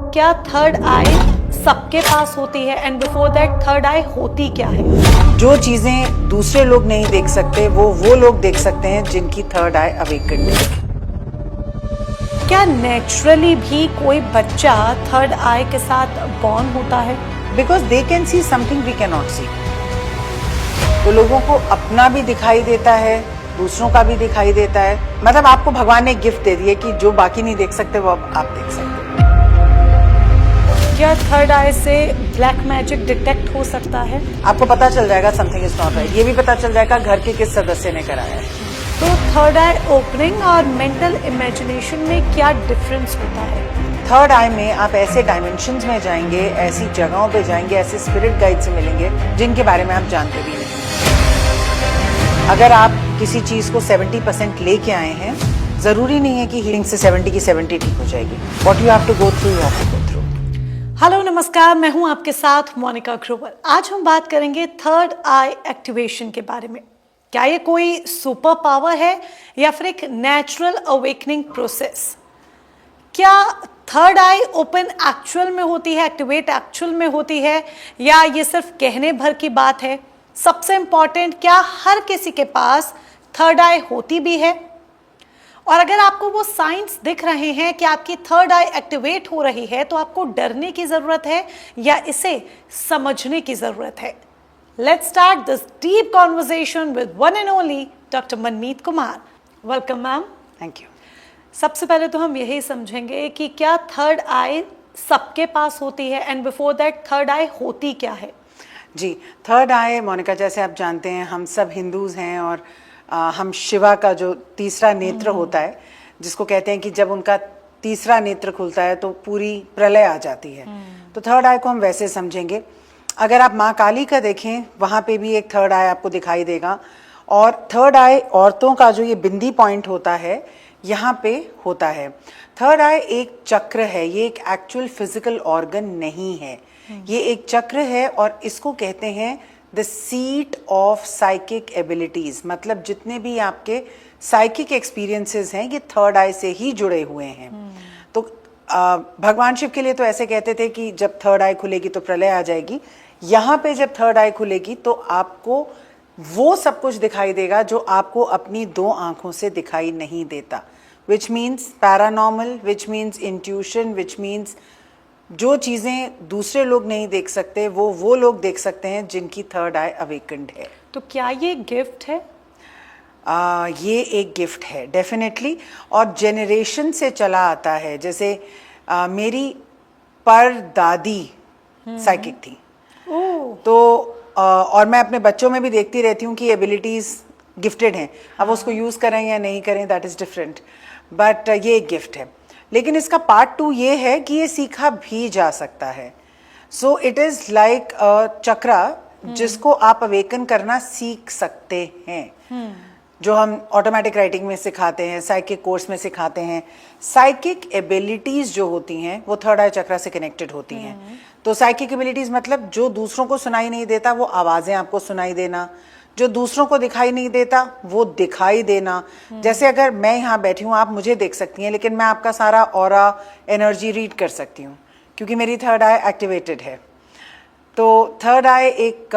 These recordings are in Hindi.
क्या थर्ड आई सबके पास होती है एंड बिफोर दैट थर्ड आई होती क्या है? जो चीजें दूसरे लोग नहीं देख सकते वो लोग देख सकते हैं जिनकी थर्ड आई अवेकन्ड है। क्या नेचुरली भी कोई बच्चा थर्ड आई के साथ बॉर्न होता है? Because they can see something we can not see. तो लोगों को अपना भी दिखाई देता है, दूसरों का भी दिखाई देता है। मतलब आपको भगवान ने गिफ्ट दे दी है कि जो बाकी नहीं देख सकते वो अब आप देख सकते हैं। क्या थर्ड आई से ब्लैक मैजिक डिटेक्ट हो सकता है? आपको पता चल जाएगा समथिंग इज नॉट राइट। ये भी पता चल जाएगा घर के किस सदस्य ने कराया है। तो थर्ड आई ओपनिंग और मेंटल इमेजिनेशन में क्या डिफरेंस होता है? थर्ड आई में आप ऐसे डायमेंशंस में जाएंगे, ऐसी जगहों पे जाएंगे, ऐसे स्पिरिट गाइड से मिलेंगे जिनके बारे में आप जानते भी नहीं। अगर आप किसी चीज को 70% लेके आए हैं, जरूरी नहीं है कि हीलिंग से 70 की 70 ठीक हो जाएगी। What you have to go through, you have to go through. Hello नमस्कार, मैं हूं आपके साथ मोनिका ग्रोवर। आज हम बात करेंगे थर्ड आई एक्टिवेशन के बारे में। क्या ये कोई सुपर पावर है या फिर एक नेचुरल अवेकनिंग प्रोसेस? क्या थर्ड आई ओपन एक्चुअल में होती है, एक्टिवेट एक्चुअल में होती है, या ये सिर्फ कहने भर की बात है? सबसे इंपॉर्टेंट, क्या हर किसी के पास थर्ड आई होती भी है? और अगर आपको वो साइंस दिख रहे हैं कि आपकी थर्ड आई एक्टिवेट हो रही है, तो आपको डरने की जरूरत है या इसे समझने की जरूरत है? Let's start this deep conversation with one and only doctor Manmeet Kumar. Welcome ma'am. Thank you. सबसे पहले तो हम यही समझेंगे कि क्या थर्ड आई सबके पास होती है एंड बिफोर दैट थर्ड आई होती क्या है? जी, थर्ड आई मोनिका, जैसे आप जानते हैं हम सब हिंदूज हैं और हम शिवा का जो तीसरा नेत्र होता है, जिसको कहते हैं कि जब उनका तीसरा नेत्र खुलता है तो पूरी प्रलय आ जाती है। तो थर्ड आई को हम वैसे समझेंगे। अगर आप माँ काली का देखें, वहाँ पे भी एक थर्ड आई आपको दिखाई देगा। और थर्ड आई औरतों का जो ये बिंदी पॉइंट होता है, यहाँ पे होता है। थर्ड आई एक चक्र है, ये एक एक्चुअल फिजिकल ऑर्गन नहीं है। ये एक चक्र है और इसको कहते हैं the seat of psychic abilities. मतलब जितने भी आपके साइकिक एक्सपीरियंसेस हैं, ये थर्ड आई से ही जुड़े हुए हैं। तो भगवान शिव के लिए तो ऐसे कहते थे कि जब थर्ड आई खुलेगी तो प्रलय आ जाएगी। यहाँ पे जब थर्ड आई खुलेगी तो आपको वो सब कुछ दिखाई देगा जो आपको अपनी दो आंखों से दिखाई नहीं देता। Which means paranormal, which means intuition, which means जो चीज़ें दूसरे लोग नहीं देख सकते वो लोग देख सकते हैं जिनकी थर्ड आई अवेकन्ड है। तो क्या ये गिफ्ट है? ये एक गिफ्ट है डेफिनेटली, और जेनरेशन से चला आता है। जैसे मेरी परदादी साइकिक थी। तो और मैं अपने बच्चों में भी देखती रहती हूँ कि एबिलिटीज गिफ्टेड हैं। अब उसको यूज़ करें या नहीं करें, दैट इज़ डिफरेंट, बट ये एक गिफ्ट है। लेकिन इसका पार्ट 2 ये है कि ये सीखा भी जा सकता है। So it is like a chakra जिसको आप अवेकन करना सीख सकते हैं। जो हम ऑटोमेटिक राइटिंग में सिखाते हैं, साइकिक कोर्स में सिखाते हैं। साइकिक एबिलिटीज जो होती हैं वो थर्ड आई चक्रा से कनेक्टेड होती हैं। तो साइकिक एबिलिटीज मतलब जो दूसरों को सुनाई नहीं देता वो आवाज़ें आपको सुनाई देना, जो दूसरों को दिखाई नहीं देता वो दिखाई देना। जैसे अगर मैं यहाँ बैठी हूँ, आप मुझे देख सकती हैं, लेकिन मैं आपका सारा ऑरा एनर्जी रीड कर सकती हूँ क्योंकि मेरी थर्ड आई एक्टिवेटेड है। तो थर्ड आई एक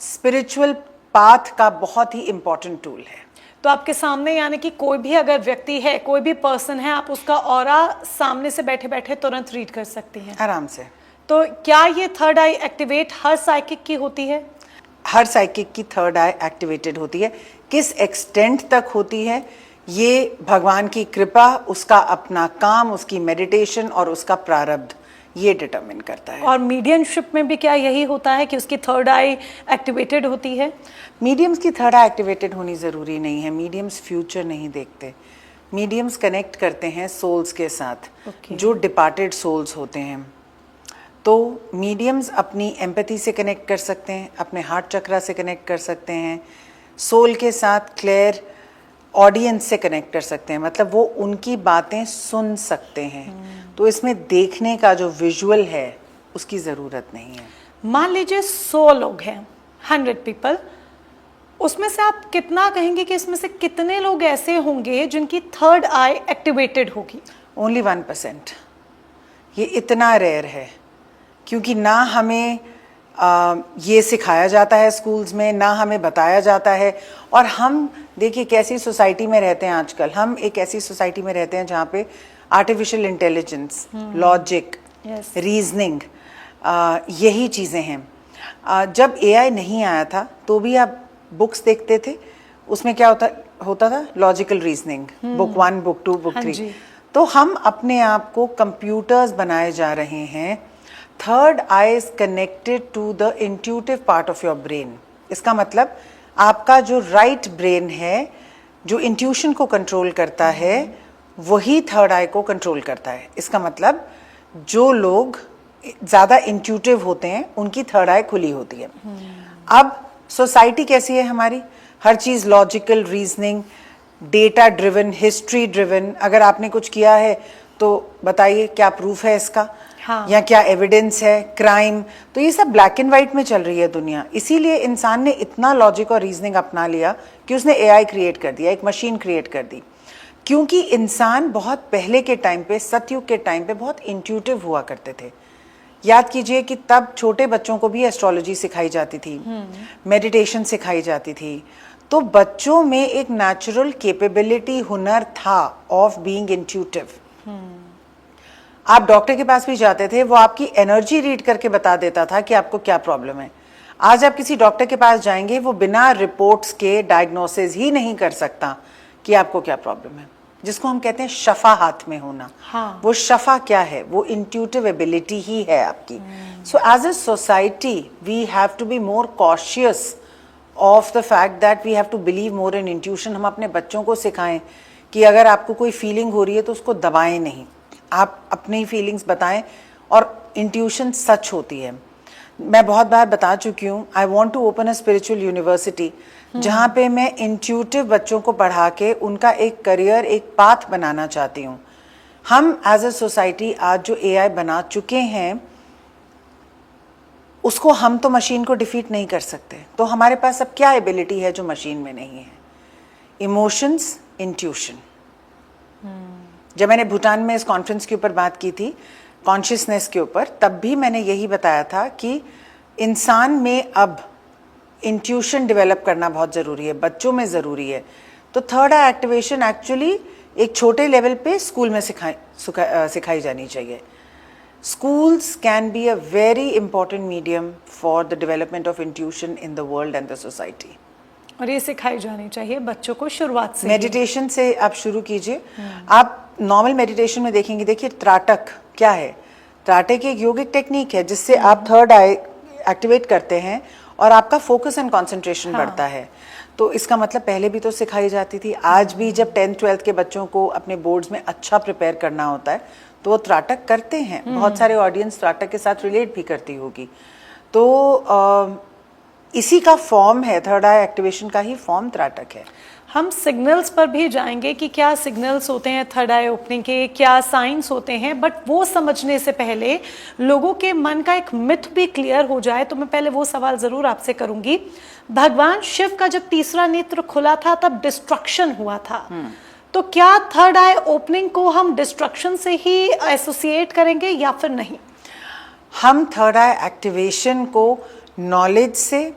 स्पिरिचुअल पाथ का बहुत ही इम्पोर्टेंट टूल है। तो आपके सामने, यानी कि कोई भी अगर व्यक्ति है, कोई भी पर्सन है, आप उसका ऑरा सामने से बैठे बैठे तुरंत रीड कर सकती हैं आराम से। तो क्या ये थर्ड आई एक्टिवेट हर साइकिक की होती है? हर साइकिक की थर्ड आई एक्टिवेटेड होती है। किस एक्सटेंट तक होती है ये भगवान की कृपा, उसका अपना काम, उसकी मेडिटेशन और उसका प्रारब्ध ये डिटरमिन करता है। और मीडियमशिप में भी क्या यही होता है कि उसकी थर्ड आई एक्टिवेटेड होती है? मीडियम्स की थर्ड आई एक्टिवेटेड होनी ज़रूरी नहीं है। मीडियम्स फ्यूचर नहीं देखते। मीडियम्स कनेक्ट करते हैं सोल्स के साथ, जो डिपार्टेड सोल्स होते हैं। तो मीडियम्स अपनी एम्पैथी से कनेक्ट कर सकते हैं, अपने हार्ट चक्रा से कनेक्ट कर सकते हैं, सोल के साथ क्लियर ऑडियंस से कनेक्ट कर सकते हैं। मतलब वो उनकी बातें सुन सकते हैं। तो इसमें देखने का जो विजुअल है उसकी ज़रूरत नहीं है। मान लीजिए 100 लोग हैं, 100 पीपल, उसमें से आप कितना कहेंगे कि इसमें से कितने लोग ऐसे होंगे जिनकी थर्ड आई एक्टिवेटेड होगी? ओनली 1%। ये इतना रेयर है क्योंकि ना हमें ये सिखाया जाता है स्कूल्स में, ना हमें बताया जाता है। और हम देखिए कैसी सोसाइटी में रहते हैं आजकल, हम एक ऐसी सोसाइटी में रहते हैं जहाँ पे आर्टिफिशियल इंटेलिजेंस, लॉजिक, रीजनिंग, यही चीज़ें हैं। जब एआई नहीं आया था तो भी आप बुक्स देखते थे, उसमें क्या होता था logical reasoning, book 1, book 2, book 3। तो हम अपने आप को कंप्यूटर्स बनाए जा रहे हैं। Third eye is connected to the intuitive part of your brain. इसका मतलब आपका जो राइट ब्रेन है, जो इंट्यूशन को कंट्रोल करता है, वही थर्ड आई को कंट्रोल करता है। इसका मतलब जो लोग ज़्यादा इंट्यूटिव होते हैं उनकी थर्ड आई खुली होती है। अब सोसाइटी कैसी है हमारी, हर चीज़ logical, reasoning, data driven, history driven. अगर आपने कुछ किया है तो बताइए क्या प्रूफ है इसका, हाँ। या क्या एविडेंस है, क्राइम। तो ये सब ब्लैक एंड वाइट में चल रही है दुनिया। इसीलिए इंसान ने इतना लॉजिक और रीजनिंग अपना लिया कि उसने एआई क्रिएट कर दिया, एक मशीन क्रिएट कर दी। क्योंकि इंसान बहुत पहले के टाइम पे, सतयुग के टाइम पे बहुत इंट्यूटिव हुआ करते थे। याद कीजिए कि तब छोटे बच्चों को भी एस्ट्रोलॉजी सिखाई जाती थी, मेडिटेशन सिखाई जाती थी। तो बच्चों में एक नेचुरल कैपेबिलिटी, हुनर था ऑफ बीइंग इंट्यूटिव। आप डॉक्टर के पास भी जाते थे, वो आपकी एनर्जी रीड करके बता देता था कि आपको क्या प्रॉब्लम है। आज आप किसी डॉक्टर के पास जाएंगे, वो बिना रिपोर्ट्स के डायग्नोसिस ही नहीं कर सकता कि आपको क्या प्रॉब्लम है, जिसको हम कहते हैं शफा हाथ में होना। हाँ। वो शफा क्या है, वो इंट्यूटिव एबिलिटी ही है आपकी। So as a society we have to be more cautious of the fact that we have to believe more in intuition. हम अपने बच्चों को सिखाएं कि अगर आपको कोई फीलिंग हो रही है तो उसको दबाएं नहीं, आप अपनी फीलिंग्स बताएं। और इंट्यूशन सच होती है। मैं बहुत बार बता चुकी हूँ, I want to open a spiritual university जहाँ पे मैं इंट्यूटिव बच्चों को पढ़ा के उनका एक करियर, एक पाथ बनाना चाहती हूँ। हम एज अ सोसाइटी आज जो एआई बना चुके हैं उसको हम तो मशीन को डिफीट नहीं कर सकते। तो हमारे पास अब क्या एबिलिटी है जो मशीन में नहीं है? Emotions, intuition. जब मैंने भूटान में इस कॉन्फ्रेंस के ऊपर बात की थी कॉन्शियसनेस के ऊपर, तब भी मैंने यही बताया था कि इंसान में अब इंट्यूशन डेवलप करना बहुत ज़रूरी है, बच्चों में ज़रूरी है। तो थर्ड आई एक्टिवेशन एक्चुअली एक छोटे लेवल पे स्कूल में सिखाई जानी चाहिए। Schools can be a very important medium for the development of intuition in the world and the society. और ये सिखाई जानी चाहिए बच्चों को शुरुआत से। मेडिटेशन से आप शुरू कीजिए। आप नॉर्मल मेडिटेशन में देखेंगे, देखिए त्राटक क्या है? त्राटक एक योगिक टेक्निक है जिससे आप थर्ड आई एक्टिवेट करते हैं और आपका फोकस एंड कंसंट्रेशन बढ़ता है। तो इसका मतलब पहले भी तो सिखाई जाती थी। आज भी जब 10th 12th के बच्चों को अपने बोर्ड्स में अच्छा प्रिपेयर करना होता है तो वो त्राटक करते हैं। बहुत सारे ऑडियंस त्राटक के साथ रिलेट भी करती होगी। तो इसी का फॉर्म है, थर्ड आई एक्टिवेशन का ही फॉर्म त्राटक है। हम सिग्नल्स पर भी जाएंगे कि क्या सिग्नल्स होते हैं थर्ड आई ओपनिंग के, क्या साइंस होते हैं, बट वो समझने से पहले लोगों के मन का एक मिथ भी क्लियर हो जाए। तो मैं पहले वो सवाल ज़रूर आपसे करूंगी। भगवान शिव का जब तीसरा नेत्र खुला था तब डिस्ट्रक्शन हुआ था, तो क्या थर्ड आई ओपनिंग को हम डिस्ट्रक्शन से ही एसोसिएट करेंगे या फिर नहीं? हम थर्ड आई एक्टिवेशन को नॉलेज से,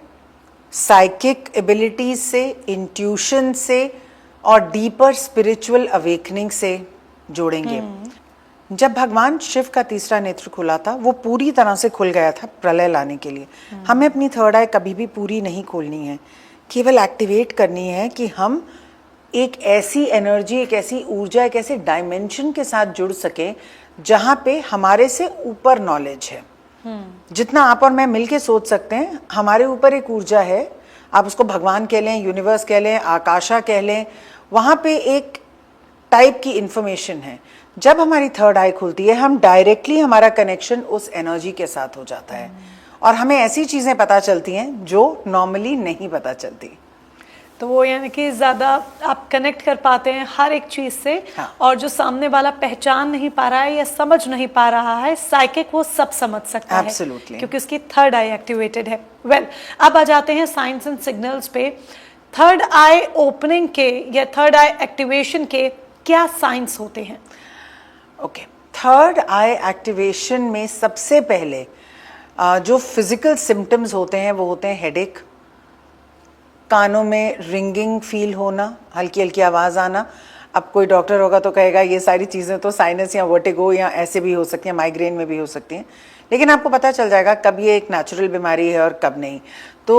साइकिक एबिलिटीज से, इंट्यूशन से और डीपर स्पिरिचुअल अवेकनिंग से जोड़ेंगे। जब भगवान शिव का तीसरा नेत्र खुला था वो पूरी तरह से खुल गया था प्रलय लाने के लिए। हमें अपनी थर्ड आई कभी भी पूरी नहीं खोलनी है, केवल एक्टिवेट करनी है कि हम एक ऐसी एनर्जी, एक ऐसी ऊर्जा, एक ऐसे डायमेंशन के साथ जुड़ सकें जहाँ पे हमारे से ऊपर नॉलेज है। जितना आप और मैं मिलके सोच सकते हैं, हमारे ऊपर एक ऊर्जा है। आप उसको भगवान कह लें, यूनिवर्स कह लें, आकाशा कह लें, वहाँ पे एक टाइप की इंफॉर्मेशन है। जब हमारी थर्ड आई खुलती है हम डायरेक्टली, हमारा कनेक्शन उस एनर्जी के साथ हो जाता है और हमें ऐसी चीज़ें पता चलती हैं जो नॉर्मली नहीं पता चलती। तो वो यानी कि ज़्यादा आप कनेक्ट कर पाते हैं हर एक चीज़ से। हाँ। और जो सामने वाला पहचान नहीं पा रहा है या समझ नहीं पा रहा है, साइकिक वो सब समझ सकता है क्योंकि उसकी थर्ड आई एक्टिवेटेड है। वेल, अब आ जाते हैं साइंस एंड सिग्नल्स पे। थर्ड आई ओपनिंग के या थर्ड आई एक्टिवेशन के क्या साइंस होते हैं? ओके, थर्ड आई एक्टिवेशन में सबसे पहले जो फिजिकल सिम्टम्स होते हैं वो होते हैं हेडेक, कानों में रिंगिंग फील होना, हल्की हल्की आवाज़ आना। अब कोई डॉक्टर होगा तो कहेगा ये सारी चीज़ें तो साइनस या वर्टिगो या ऐसे भी हो सकती हैं, माइग्रेन में भी हो सकती हैं, लेकिन आपको पता चल जाएगा कब ये एक नेचुरल बीमारी है और कब नहीं। तो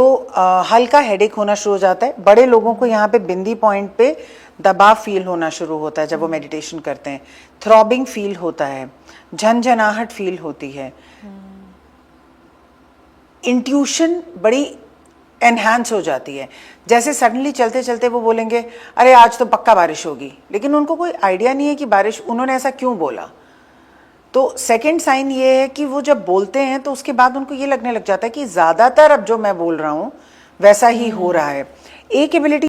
हल्का हेडेक होना शुरू हो जाता है। बड़े लोगों को यहाँ पे बिंदी पॉइंट पे दबाव फील होना शुरू होता है जब वो मेडिटेशन करते हैं। थ्रॉबिंग फील होता है, झनझनाहट फील होती है, इंट्यूशन बड़ी एनहांस हो जाती है। जैसे सडनली चलते चलते वो बोलेंगे अरे आज तो पक्का बारिश होगी, लेकिन उनको कोई आइडिया नहीं है कि बारिश, उन्होंने ऐसा क्यों बोला। तो सेकंड साइन ये है कि वो जब बोलते हैं तो उसके बाद उनको ये लगने लग जाता है कि ज़्यादातर अब जो मैं बोल रहा हूँ वैसा ही हो रहा है। एक एबिलिटी